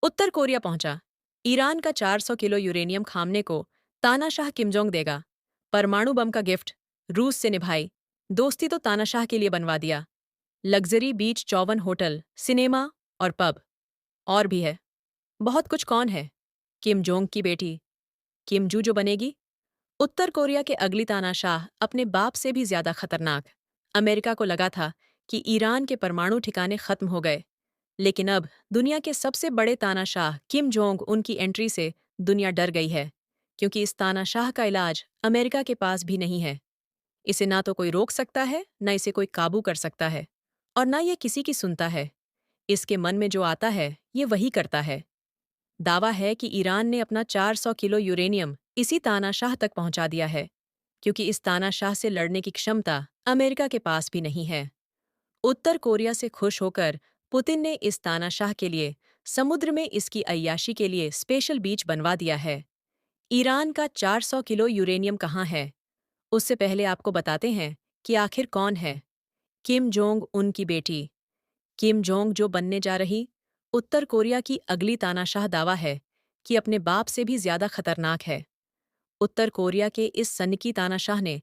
उत्तर Korea पहुंचा। Iran का 400 kilo uranium खामने को तानाशाह किमजोंग देगा। परमाणु बम का गिफ्ट रूस से निभाई। दोस्ती तो तानाशाह के लिए बनवा दिया। लग्जरी बीच चौवन होटल, सिनेमा और पब। और भी है बहुत कुछ। कौन है किम जोंग की बेटी किम जू जो बनेगी उत्तर कोरिया के अगली तानाशाह? अपने बाप से भी ज्यादा खतरनाक। अमेरिका को लगा था कि ईरान के परमाणु ठिकाने खत्म हो गए, लेकिन अब दुनिया के सबसे बड़े तानाशाह किम जोंग उनकी एंट्री से दुनिया डर गई है, क्योंकि इस तानाशाह का इलाज अमेरिका के पास भी नहीं है। इसे ना तो कोई रोक सकता है, न इसे कोई काबू कर सकता है, और ना ये किसी की सुनता है। इसके मन में जो आता है ये वही करता है। दावा है कि ईरान ने अपना 400 किलो यूरेनियम इसी तानाशाह तक पहुंचा दिया है, क्योंकि इस तानाशाह से लड़ने की क्षमता अमेरिका के पास भी नहीं है। उत्तर कोरिया से खुश होकर पुतिन ने इस तानाशाह के लिए समुद्र में इसकी अय्याशी के लिए स्पेशल बीच बनवा दिया है। ईरान का 400 किलो यूरेनियम कहाँ है? उससे पहले आपको बताते हैं कि आखिर कौन है किम जोंग उन की बेटी। किम जोंग जो बनने जा रही उत्तर कोरिया की अगली तानाशाह दावा है कि अपने बाप से भी ज्यादा खतरनाक है। उत्तर कोरिया के इस सनकी तानाशाह ने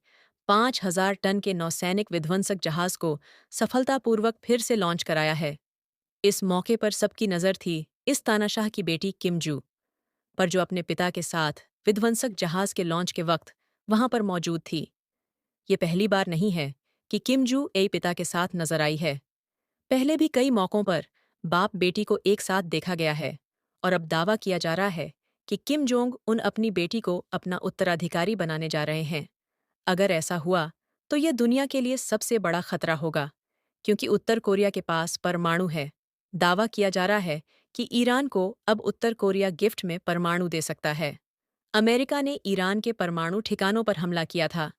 5,000 टन के नौसैनिक विध्वंसक जहाज को सफलतापूर्वक फिर से लॉन्च कराया है। इस मौके पर सबकी नज़र थी इस तानाशाह की बेटी किम जू पर, जो अपने पिता के साथ विध्वंसक जहाज के लॉन्च के वक्त वहां पर मौजूद थी। ये पहली बार नहीं है कि किम जू ए पिता के साथ नजर आई है। पहले भी कई मौकों पर बाप बेटी को एक साथ देखा गया है, और अब दावा किया जा रहा है कि किम जोंग उन अपनी बेटी को अपना उत्तराधिकारी बनाने जा रहे हैं। अगर ऐसा हुआ तो यह दुनिया के लिए सबसे बड़ा खतरा होगा, क्योंकि उत्तर कोरिया के पास परमाणु है। दावा किया जा रहा है कि ईरान को अब उत्तर कोरिया गिफ्ट में परमाणु दे सकता है। अमेरिका ने ईरान के परमाणु ठिकानों पर हमला किया था।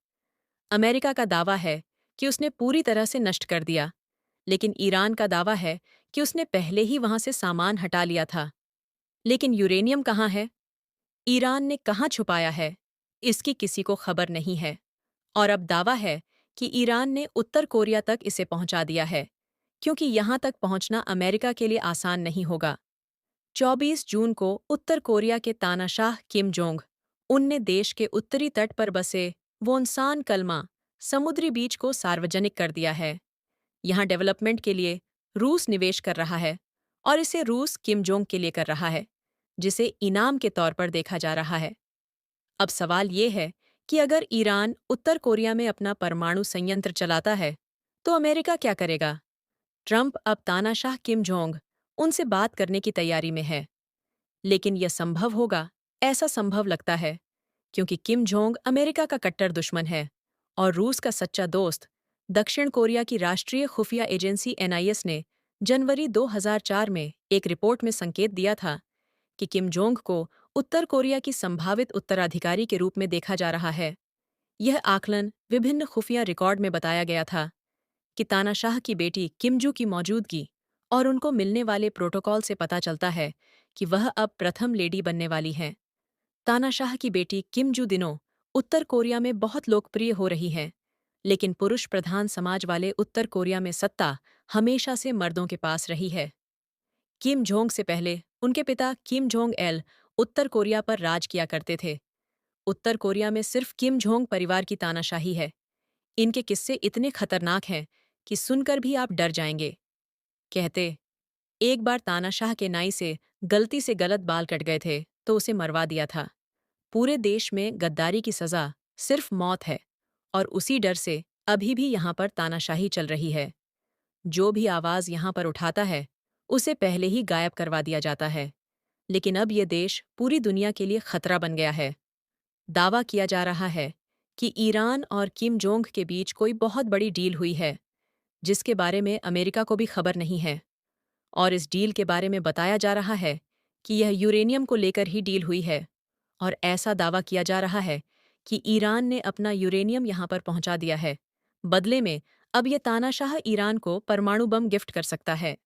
अमेरिका का दावा है कि उसने पूरी तरह से नष्ट कर दिया, लेकिन ईरान का दावा है कि उसने पहले ही वहां से सामान हटा लिया था। लेकिन यूरेनियम कहाँ है? ईरान ने कहाँ छुपाया है? इसकी किसी को खबर नहीं है। और अब दावा है कि ईरान ने उत्तर कोरिया तक इसे पहुंचा दिया है, क्योंकि यहां तक पहुंचना अमेरिका के लिए आसान नहीं होगा। 24 जून को उत्तर कोरिया के तानाशाह किम जोंग उनने देश के उत्तरी तट पर बसे वोनसान कलमा समुद्री बीच को सार्वजनिक कर दिया है। यहाँ डेवलपमेंट के लिए रूस निवेश कर रहा है, और इसे रूस किम जोंग के लिए कर रहा है, जिसे इनाम के तौर पर देखा जा रहा है। अब सवाल ये है कि अगर ईरान उत्तर कोरिया में अपना परमाणु संयंत्र चलाता है तो अमेरिका क्या करेगा? ट्रंप अब तानाशाह किम जोंग उनसे बात करने की तैयारी में है, लेकिन यह संभव होगा? ऐसा संभव लगता है, क्योंकि किम जोंग अमेरिका का कट्टर दुश्मन है और रूस का सच्चा दोस्त। दक्षिण कोरिया की राष्ट्रीय खुफिया एजेंसी एनआईएस ने जनवरी 2004 में एक रिपोर्ट में संकेत दिया था कि किम जोंग को उत्तर कोरिया की संभावित उत्तराधिकारी के रूप में देखा जा रहा है। यह आकलन विभिन्न खुफिया रिकॉर्ड में बताया गया था कि तानाशाह की बेटी किमजू की मौजूदगी और उनको मिलने वाले प्रोटोकॉल से पता चलता है कि वह अब प्रथम लेडी बनने वाली हैं। तानाशाह की बेटी किमजू दिनों उत्तर कोरिया में बहुत लोकप्रिय हो रही है, लेकिन पुरुष प्रधान समाज वाले उत्तर कोरिया में सत्ता हमेशा से मर्दों के पास रही है। किम जोंग से पहले उनके पिता किम जोंग एल उत्तर कोरिया पर राज किया करते थे। उत्तर कोरिया में सिर्फ किम जोंग परिवार की तानाशाही है। इनके किस्से इतने खतरनाक हैं कि सुनकर भी आप डर जाएंगे। कहते एक बार तानाशाह के नाई से गलती से गलत बाल कट गए थे तो उसे मरवा दिया था। पूरे देश में गद्दारी की सजा सिर्फ मौत है, और उसी डर से अभी भी यहाँ पर तानाशाही चल रही है। जो भी आवाज यहाँ पर उठाता है उसे पहले ही गायब करवा दिया जाता है। लेकिन अब ये देश पूरी दुनिया के लिए खतरा बन गया है। दावा किया जा रहा है कि ईरान और किम जोंग के बीच कोई बहुत बड़ी डील हुई है, जिसके बारे में अमेरिका को भी खबर नहीं है। और इस डील के बारे में बताया जा रहा है कि यह यूरेनियम को लेकर ही डील हुई है, और ऐसा दावा किया जा रहा है कि ईरान ने अपना यूरेनियम यहाँ पर पहुंचा दिया है। बदले में अब ये तानाशाह ईरान को परमाणु बम गिफ्ट कर सकता है।